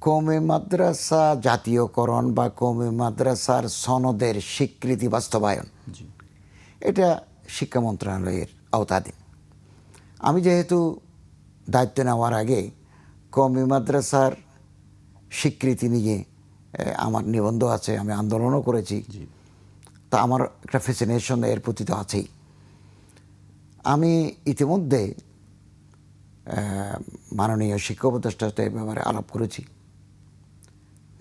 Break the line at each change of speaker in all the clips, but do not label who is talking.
কওমি মাদ্রাসা জাতীয়করণ বা কওমি মাদ্রাসার সনদের স্বীকৃতি বাস্তবায়ন এটা শিক্ষা মন্ত্রণালয়ের আওতাধীন। আমি যেহেতু দায়িত্ব নেওয়ার আগে কওমি মাদ্রাসার স্বীকৃতি নিয়ে আমার নিবন্ধ আছে, আমি আন্দোলনও করেছি, তা আমার একটা ফ্যাসিনেশন এর প্রতি তো আছেই। আমি ইতিমধ্যে মাননীয় শিক্ষা উপদেষ্টার সাথে এ ব্যাপারে আলাপ করেছি।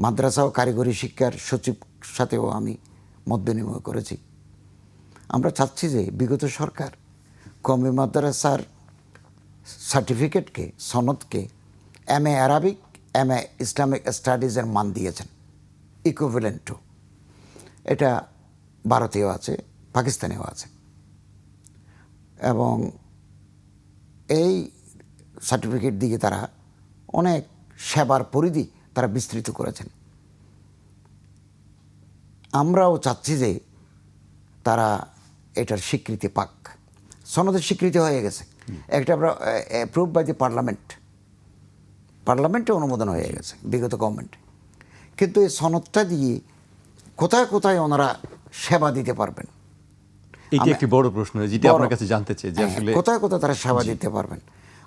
মাদ্রাসা ও কারিগরি শিক্ষার সচিব সাথেও আমি মত বিনিময় করেছি। আমরা চাচ্ছি যে বিগত সরকার কওমি মাদ্রাসার সার্টিফিকেটকে, সনদকে MA অ্যারাবিক, MA ইসলামিক স্টাডিজের মান দিয়েছেন, ইকুইভ্যালেন্ট টু। এটা ভারতেও আছে, পাকিস্তানেও আছে, এবং এই সার্টিফিকেট দিয়ে তারা অনেক সেবার পরিধি তারা বিস্তৃত করেছেন। আমরাও চাচ্ছি যে তারা এটার স্বীকৃতি পাক। সনদের স্বীকৃতি হয়ে গেছে, একটা অ্যাপ্রুভ বাই দি পার্লামেন্টে অনুমোদন হয়ে গেছে বিগত গভর্নমেন্টে। কিন্তু এই সনদটা দিয়ে কোথায় কোথায় ওনারা সেবা দিতে পারবেন,
এটি একটি বড় প্রশ্ন, যেটা আপনার কাছে জানতে চাই যে আসলে
কোথায় কোথায় তারা সেবা দিতে পারবেন।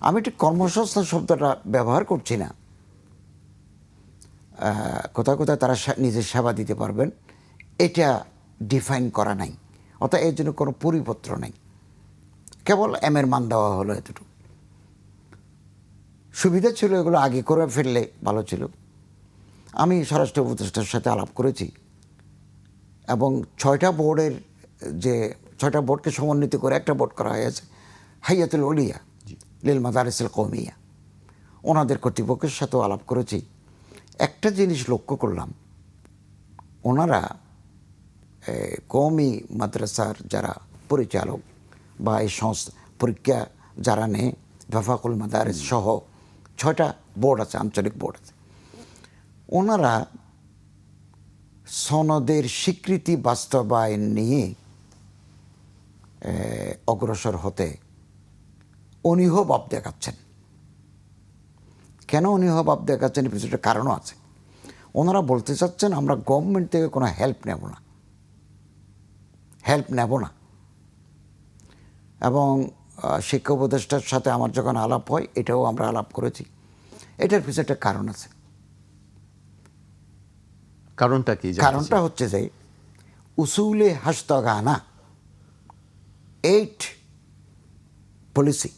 আমি একটি কর্মসংস্থান শব্দটা ব্যবহার করছি না, কোথায় কোথায় তারা নিজের সেবা দিতে পারবেন এটা ডিফাইন করা নাই, অর্থাৎ এর জন্য কোনো পরিপত্র নাই, কেবল এর মান দেওয়া হলো এতটুকু। সুবিধা ছিল এগুলো আগে করে ফেললে ভালো ছিল। আমি স্বরাষ্ট্র উপদেষ্টার সাথে আলাপ করেছি এবং 6টা বোর্ডকে সমন্বিত করে একটা বোর্ড করা হয়েছে, হাইয়াতুল উলিয়া লিল মাদারিসিল কওমিয়া। ওনাদের কর্তৃপক্ষের সাথেও আলাপ করেছি। একটা জিনিস লক্ষ্য করলাম, ওনারা কওমি মাদ্রাসার যারা পরিচালক বা এই পরীক্ষা যারা নেয়, ওয়াফাকুল মাদারিস সহ 6টা বোর্ড আছে, আঞ্চলিক বোর্ড আছে, ওনারা সনদের স্বীকৃতি বাস্তবায়ন নিয়ে অগ্রসর হতে অনীহ ভাব দেখাচ্ছেন। কেন অনীহ ভাব দেখাচ্ছেন এর পিছনে কারণও আছে। ওনারা বলতে চাচ্ছেন আমরা গভর্নমেন্ট থেকে কোনো হেল্প নেব না। এবং শিক্ষা উপদেষ্টার সাথে আমার যখন আলাপ হয়, এটাও আমরা আলাপ করেছি, এটার পিছনে একটা কারণ আছে।
কারণটা কি?
কারণটা হচ্ছে যে উসুলে হাসতাগানা 8 পলিসি,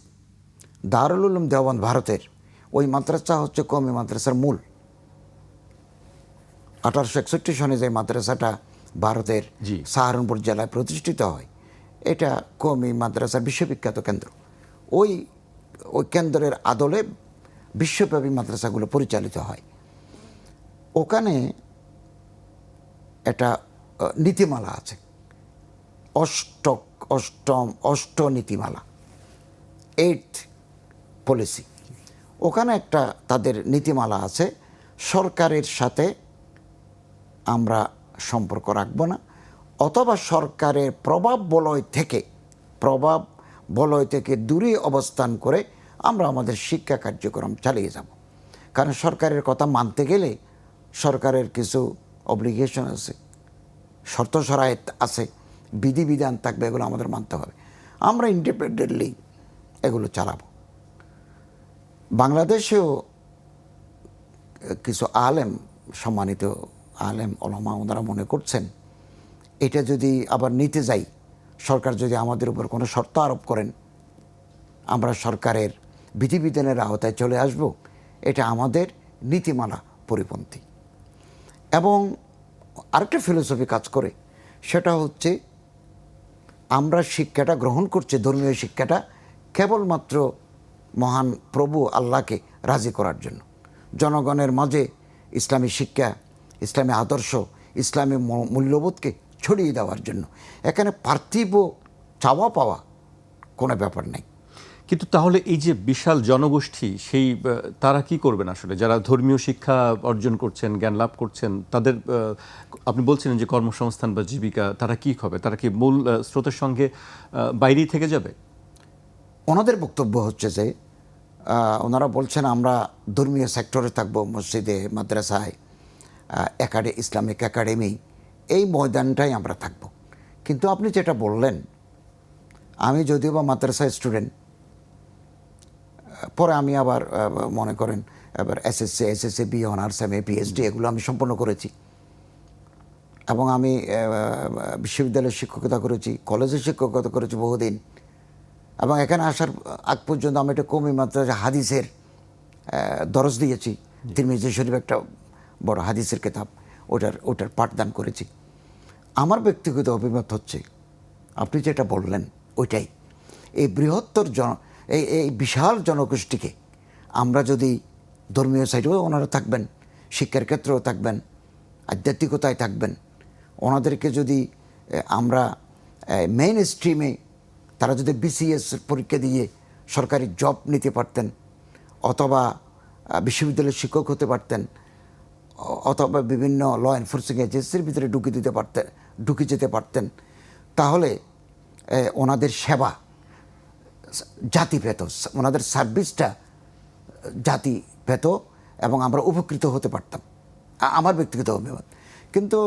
দারুল উলুম দেওবন্দ ভারতের ওই মাদ্রাসা হচ্ছে কওমি মাদ্রাসার মূল। 1861 সনে যে মাদ্রাসাটা ভারতের সাহারানপুর জেলায় প্রতিষ্ঠিত হয়, এটা কওমি মাদ্রাসার বিশ্ববিখ্যাত কেন্দ্র। ওই কেন্দ্রের আদলে বিশ্বব্যাপী মাদ্রাসাগুলো পরিচালিত হয়। ওখানে একটা নীতিমালা আছে, অষ্ট নীতিমালা, 8th পলিসি। ওখানে একটা তাদের নীতিমালা আছে, সরকারের সাথে আমরা সম্পর্ক রাখব না, অথবা সরকারের প্রভাব বলয় থেকে দূরে অবস্থান করে আমরা আমাদের শিক্ষা কার্যক্রম চালিয়ে যাব। কারণ সরকারের কথা মানতে গেলে সরকারের কিছু অব্লিগেশন আছে, শর্ত শরায়েত আছে, বিধিবিধান থাকবে, এগুলো আমাদের মানতে হবে। আমরা ইন্ডিপেন্ডেন্টলি এগুলো চালাবো। বাংলাদেশেও কিছু সম্মানিত আলেম ওলামা ওনারা মনে করছেন এটা যদি আবার নিতে যাই, সরকার যদি আমাদের উপর কোনো শর্ত আরোপ করেন, আমরা সরকারের বিধিবিধানের আওতায় চলে আসব, এটা আমাদের নীতিমালা পরিপন্থী। এবং আরেকটা ফিলোসফি কাজ করে, সেটা হচ্ছে আমরা শিক্ষাটা গ্রহণ করছি, ধর্মীয় শিক্ষাটা কেবলমাত্র মহান প্রভু আল্লাহকে রাজি করার জন্য, জনগণের মাঝে ইসলামী শিক্ষা, ইসলামী আদর্শ, ইসলামী মূল্যবোধকে ছড়িয়ে দেওয়ার জন্য। এখানে পার্থিব চাওয়া পাওয়া কোনো ব্যাপার নেই।
কিন্তু তাহলে এই যে বিশাল জনগোষ্ঠী, তারা কি করবেন আসলে, যারা ধর্মীয় শিক্ষা অর্জন করছেন, জ্ঞান লাভ করছেন, তাদের আপনি বলছিলেন যে কর্মসংস্থান বা জীবিকা, তারা কি হবে? তারা কি মূল স্রোতের সঙ্গে বাইরেই থেকে যাবে?
ওনাদের বক্তব্য হচ্ছে যে ওনারা বলছেন আমরা ধর্মীয় সেক্টরে থাকবো, মসজিদে, মাদ্রাসায়, ইসলামিক একাডেমি, এই ময়দানটাই আমরা থাকব। কিন্তু আপনি যেটা বললেন, আমি যদিও বা মাদ্রাসা স্টুডেন্ট, পরে আমি আবার মনে করেন এবার SSC, B honours, MA, PhD এগুলো আমি সম্পন্ন করেছি এবং আমি বিশ্ববিদ্যালয়ে শিক্ষকতা করেছি, কলেজে শিক্ষকতা করেছি বহুদিন, এবং এখানে আসার আগ পর্যন্ত আমি একটা কমি মাত্রায় হাদিসের দরজ দিয়েছি। তিরমিজি শরীফ একটা বড় হাদিসের কিতাব, ওটার পাঠদান করেছি। আমার ব্যক্তিগত অভিমত হচ্ছে আপনি যেটা বললেন ওইটাই, এই বৃহত্তর এই বিশাল জনগোষ্ঠীকে আমরা যদি ধর্মীয় সাইডেও ওনারা থাকবেন, শিক্ষার ক্ষেত্রেও থাকবেন, আধ্যাত্মিকতায় থাকবেন, ওনাদেরকে যদি আমরা মেইন স্ট্রিমে, তারা যদি বিসিএস পরীক্ষা দিয়ে সরকারি জব নিতে পারতেন, অথবা বিশ্ববিদ্যালয়ের শিক্ষক হতে পারতেন, অথবা বিভিন্ন ল এনফোর্সিং এজেন্সির ভিতরে ঢুকে যেতে পারতেন, তাহলে ওনাদের সেবা জাতি পেত, ওনাদের সার্ভিসটা জাতি পেত এবং আমরা উপকৃত হতে পারতাম, আমার ব্যক্তিগত অভিমত। কিন্তু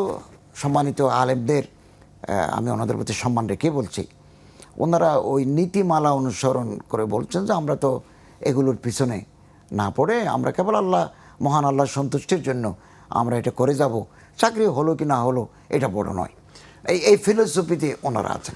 সম্মানিত আলেমদের আমি ওনাদের প্রতি সম্মান রেখে বলছি, ওনারা ওই নীতিমালা অনুসরণ করে বলছেন যে আমরা তো এগুলোর পিছনে না পড়ে আমরা কেবল মহান আল্লাহ সন্তুষ্টির জন্য আমরা এটা করে যাব, চাকরি হলো কি না হলো এটা বড় নয়, এই ফিলোসফিতে ওনারা আছেন।